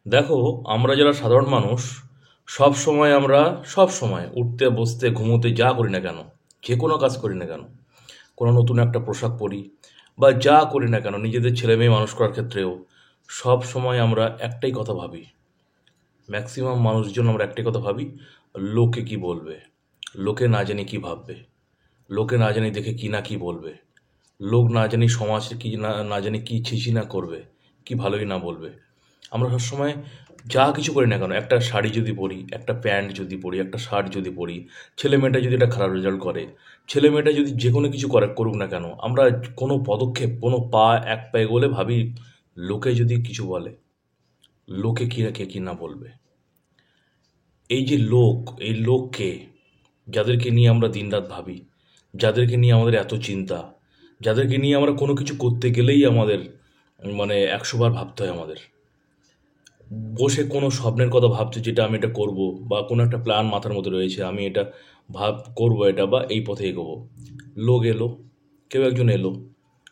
দেখো, আমরা যারা সাধারণ মানুষ সব সময় উঠতে বসতে ঘুমোতে যা করি না কেন, যে কোনো কাজ করি না কেন, কোনো নতুন একটা পোশাক পরি বা যা করি না কেন, নিজেদের ছেলে মেয়ে মানুষ করার ক্ষেত্রেও সব সময় আমরা একটাই কথা ভাবি। ম্যাক্সিমাম মানুষজন আমরা একটাই কথা ভাবি, লোকে কি বলবে, লোকে না জানি কি ভাববে, লোকে না জানি দেখে কি না কি বলবে, লোক না জানি সমাজ কি না না জানি কি ছিছি না করবে, কি ভালোই না বলবে। আমরা সবসময় যা কিছু করি না কেন, একটা শাড়ি যদি পরি, একটা প্যান্ট যদি পরি, একটা শার্ট যদি পরি, ছেলে মেয়েটা যদি একটা খারাপ রেজাল্ট করে, ছেলে মেয়েটা যদি যে কোনো কিছু করুক না কেন, আমরা কোনো পদক্ষেপ, কোনো পা এক পা এগোলে ভাবি লোকে যদি কিছু বলে, লোকে কি কে কি না বলবে। এই যে লোক, এই লোককে, যাদেরকে নিয়ে আমরা দিনরাত ভাবি, যাদেরকে নিয়ে আমাদের এত চিন্তা, যাদেরকে নিয়ে আমরা কোনো কিছু করতে গেলেই আমাদের মানে ১০০ বার ভাবতে হয় আমাদের। বসে কোনো স্বপ্নের কথা ভাবছি যেটা আমি এটা করব, বা কোনো একটা প্ল্যান মাথার মধ্যে রয়েছে, আমি এটা করব এটা, বা এই পথে এগোবো। লোক এলো, কেউ একজন এলো,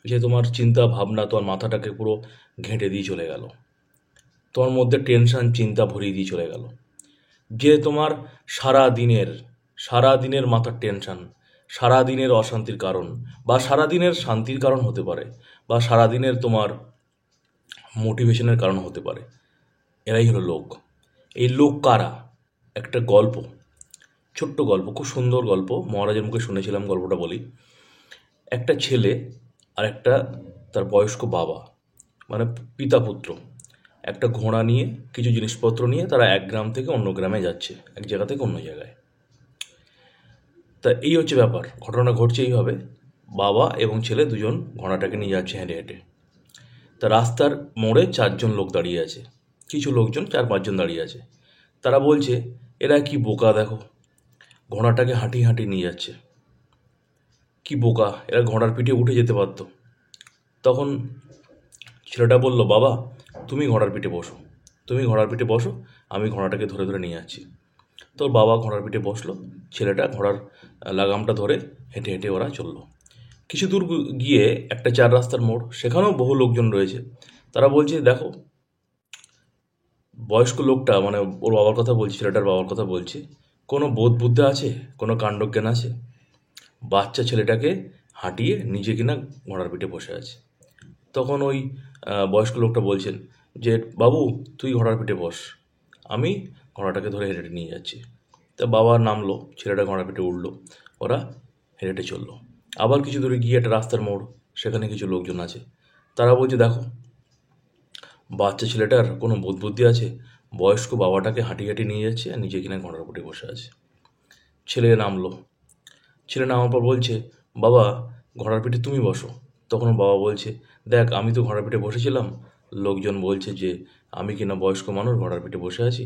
যে তোমার চিন্তা ভাবনা, তোমার মাথাটাকে পুরো ঘেঁটে দিয়ে চলে গেল, তোমার মধ্যে টেনশন চিন্তা ভরিয়ে দিয়ে চলে গেল। যে তোমার সারা দিনের সারা দিনের মাথার টেনশন, সারা দিনের অশান্তির কারণ, বা সারা দিনের শান্তির কারণ হতে পারে, বা সারা দিনের তোমার মোটিভেশনের কারণ হতে পারে। এরাই হলো লোক। এই লোক কারা? একটা গল্প, ছোট্ট গল্প, খুব সুন্দর গল্প, মহারাজের মুখে শুনেছিলাম, গল্পটা বলি। একটা ছেলে আর একটা তার বয়স্ক বাবা, মানে পিতা পুত্র, একটা ঘোড়া নিয়ে কিছু জিনিসপত্র নিয়ে তারা এক গ্রাম থেকে অন্য গ্রামে যাচ্ছে, এক জায়গা থেকে অন্য জায়গায়। তা এই হচ্ছে ব্যাপার, ঘটনা ঘটছে এইভাবে। বাবা এবং ছেলে দুজন ঘোড়াটাকে নিয়ে যাচ্ছে হেঁটে হেঁটে। তা রাস্তার মোড়ে 4জন লোক দাঁড়িয়ে আছে, কিছু লোকজন 4-5 জন দাঁড়িয়ে আছে। তারা বলছে, এরা কি বোকা দেখো, ঘোড়াটাকে হাঁটিয়ে হাঁটিয়ে নিয়ে যাচ্ছে, কি বোকা, এরা ঘোড়ার পিঠে উঠে যেতে পারতো। তখন ছেলেটা বলল, বাবা তুমি ঘোড়ার পিঠে বসো, তুমি ঘোড়ার পিঠে বসো, আমি ঘোড়াটাকে ধরে ধরে নিয়ে যাচ্ছি। তোর বাবা ঘোড়ার পিঠে বসলো, ছেলেটা ঘোড়ার লাগামটা ধরে হেঁটে হেঁটে ওরা চললো। কিছু দূর গিয়ে একটা 4 রাস্তার মোড়, সেখানেও বহু লোকজন রয়েছে। তারা বলছে, দেখো, বয়স্ক লোকটা, মানে ওর বাবার কথা বলছে, ছেলেটার বাবার কথা বলছে, কোনো বোধ বুদ্ধি আছে, কোনো কাণ্ডজ্ঞান আছে? বাচ্চা ছেলেটাকে হাঁটিয়ে নিজে কিনা ঘোড়ার পিঠে বসে আছে। তখন ওই বয়স্ক লোকটা বলছেন যে, বাবু তুই ঘোড়ার পিঠে বস, আমি ঘোড়াটাকে ধরে হেঁটে হেঁটে নিয়ে যাচ্ছি। তা বাবা নামলো, ছেলেটা ঘোড়ার পিঠে উঠলো, ওরা হেঁটে হেঁটে চললো। আবার কিছু দূরে গিয়ে একটা রাস্তার মোড়, সেখানে কিছু লোকজন আছে। তারা বলছে, দেখো, বাচ্চা ছেলেটার কোনো বোধ বুদ্ধি আছে, বয়স্ক বাবাটাকে হাঁটিয়ে হাঁটিয়ে নিয়ে যাচ্ছে আর নিজে কিনা ঘোড়ার পিঠে বসে আছে। ছেলে নামলো, ছেলে নামার পর বলছে, বাবা ঘোড়ার পিঠে তুমি বসো। তখন ওর বাবা বলছে, দেখ আমি তো ঘোড়ার পিঠে বসেছিলাম, লোকজন বলছে যে আমি কিনা বয়স্ক মানুষ ঘোড়ার পিঠে বসে আছি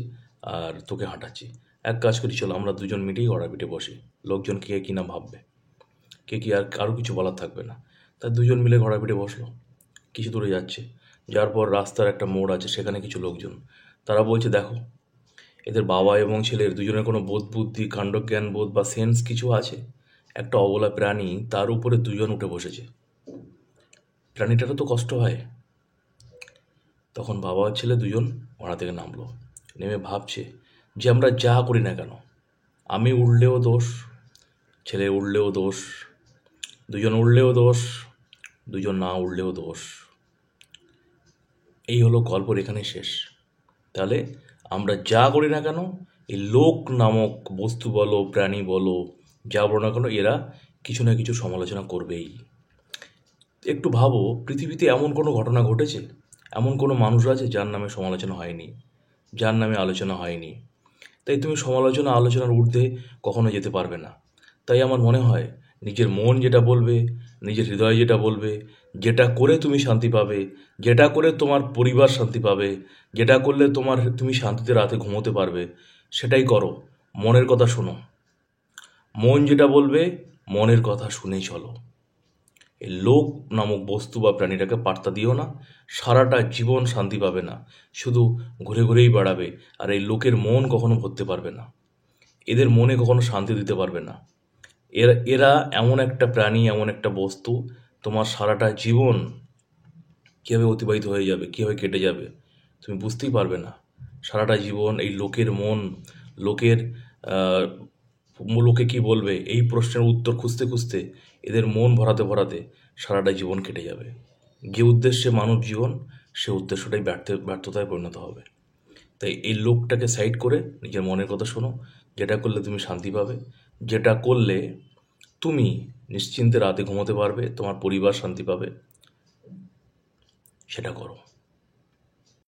আর তোকে হাঁটাচ্ছি। এক কাজ করি, চলো আমরা দুজন মিটেই ঘোড়ার পিঠে বসি, লোকজন কে কিনা ভাববে, কে কি আর কারো কিছু বলার থাকবে না। তাই দুজন মিলে ঘোড়ার পিঠে বসলো। কিছু দূরে যাচ্ছে, যাওয়ার পর রাস্তার একটা মোড় আছে, সেখানে কিছু লোকজন, তারা বলছে, দেখো, এদের বাবা এবং ছেলের দুজনের কোনো বোধ বুদ্ধি, কাণ্ডজ্ঞান বোধ বা সেন্স কিছু আছে? একটা অবলা প্রাণী, তার উপরে দুজন উঠে বসেছে, প্রাণীটারও তো কষ্ট হয়। তখন বাবা আর ছেলে দুজন ঘোড়া থেকে নামলো, নেমে ভাবছে যে আমরা যা করি না কেন, আমি উড়লেও দোষ, ছেলে উড়লেও দোষ, দুজন উড়লেও দোষ, দুজন না উড়লেও দোষ। এই হলো গল্পের এখানে শেষ। তাহলে আমরা যা করি না কেন, এই লোক নামক বস্তু বলো, প্রাণী বলো, যা বলো না কেন, এরা কিছু না কিছু সমালোচনা করবেই। একটু ভাবো, পৃথিবীতে এমন কোনো ঘটনা ঘটেছে, এমন কোনো মানুষ আছে যার নামে সমালোচনা হয়নি, যার নামে আলোচনা হয়নি? তাই তুমি সমালোচনা আলোচনার ঊর্ধ্বে কখনো যেতে পারবে না। তাই আমার মনে হয়, নিজের মন যেটা বলবে, নিজের হৃদয় যেটা বলবে, যেটা করে তুমি শান্তি পাবে, যেটা করে তোমার পরিবার শান্তি পাবে, যেটা করলে তুমি শান্তিতে রাতে ঘুমোতে পারবে, সেটাই করো। মনের কথা শোনো, মন যেটা বলবে, মনের কথা শুনেই চলো। এই লোক নামক বস্তু বা প্রাণীটাকে পাত্তা দিও না, সারাটা জীবন শান্তি পাবে না, শুধু ঘুরে ঘুরেই বেড়াবে, আর এই লোকের মন কখনো ভরতে পারবে না, এদের মনে কখনো শান্তি দিতে পারবে না। এরা এরা এমন একটা প্রাণী, এমন একটা বস্তু, তোমার সারাটা জীবন কীভাবে অতিবাহিত হয়ে যাবে, কীভাবে কেটে যাবে, তুমি বুঝতেই পারবে না। সারাটা জীবন এই লোকের মন, লোকের আহ, লোকে কি বলবে এই প্রশ্নের উত্তর খুঁজতে খুঁজতে, এদের মন ভরাতে ভরাতে সারাটা জীবন কেটে যাবে। যে উদ্দেশ্যে মানব জীবন, সে উদ্দেশ্যটাই ব্যর্থতায় পরিণত হবে। তাই এই লোকটাকে সাইড করে নিজের মনের কথা শোনো। যেটা করলে তুমি শান্তি পাবে, যেটা করলে তুমি নিশ্চিন্তে রাতে ঘুমোতে পারবে, তোমার পরিবার শান্তি পাবে, সেটা করো।